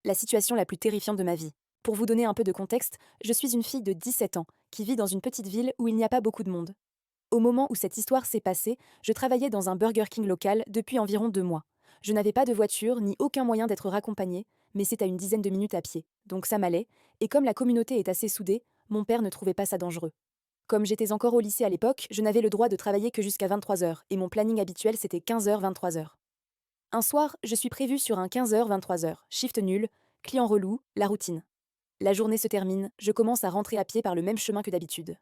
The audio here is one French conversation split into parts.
la situation la plus terrifiante de ma vie. Pour vous donner un peu de contexte, je suis une fille de 17 ans qui vit dans une petite ville où il n'y a pas beaucoup de monde. Au moment où cette histoire s'est passée, je travaillais dans un Burger King local depuis environ 2 mois. Je n'avais pas de voiture ni aucun moyen d'être raccompagnée, mais c'est à une dizaine de minutes à pied, donc ça m'allait, et comme la communauté est assez soudée, mon père ne trouvait pas ça dangereux. Comme j'étais encore au lycée à l'époque, je n'avais le droit de travailler que jusqu'à 23 heures, et mon planning habituel c'était 15 h 23 heures. Un soir, je suis prévue sur un 15 h 23 heures, shift nul, client relou, la routine. La journée se termine, je commence à rentrer à pied par le même chemin que d'habitude.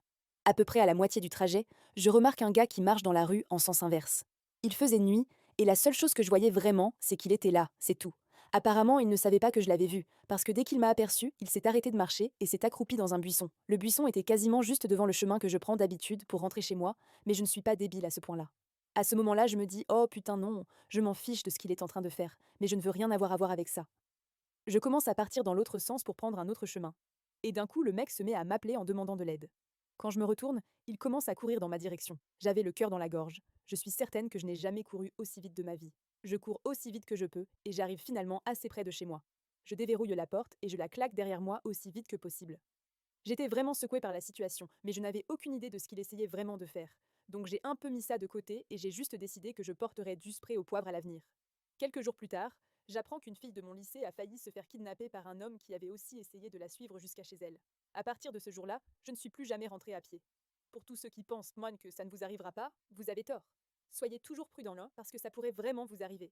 À peu près à la moitié du trajet, je remarque un gars qui marche dans la rue en sens inverse. Il faisait nuit, et la seule chose que je voyais vraiment, c'est qu'il était là, c'est tout. Apparemment, il ne savait pas que je l'avais vu, parce que dès qu'il m'a aperçu, il s'est arrêté de marcher et s'est accroupi dans un buisson. Le buisson était quasiment juste devant le chemin que je prends d'habitude pour rentrer chez moi, mais je ne suis pas débile à ce point-là. À ce moment-là, je me dis oh putain non, je m'en fiche de ce qu'il est en train de faire, mais je ne veux rien avoir à voir avec ça. Je commence à partir dans l'autre sens pour prendre un autre chemin. Et d'un coup, le mec se met à m'appeler en demandant de l'aide. Quand je me retourne, il commence à courir dans ma direction. J'avais le cœur dans la gorge. Je suis certaine que je n'ai jamais couru aussi vite de ma vie. Je cours aussi vite que je peux et j'arrive finalement assez près de chez moi. Je déverrouille la porte et je la claque derrière moi aussi vite que possible. J'étais vraiment secouée par la situation, mais je n'avais aucune idée de ce qu'il essayait vraiment de faire. Donc j'ai un peu mis ça de côté et j'ai juste décidé que je porterais du spray au poivre à l'avenir. Quelques jours plus tard, j'apprends qu'une fille de mon lycée a failli se faire kidnapper par un homme qui avait aussi essayé de la suivre jusqu'à chez elle. À partir de ce jour-là, je ne suis plus jamais rentrée à pied. Pour tous ceux qui pensent, Mon, que ça ne vous arrivera pas, vous avez tort. Soyez toujours prudents là, parce que ça pourrait vraiment vous arriver.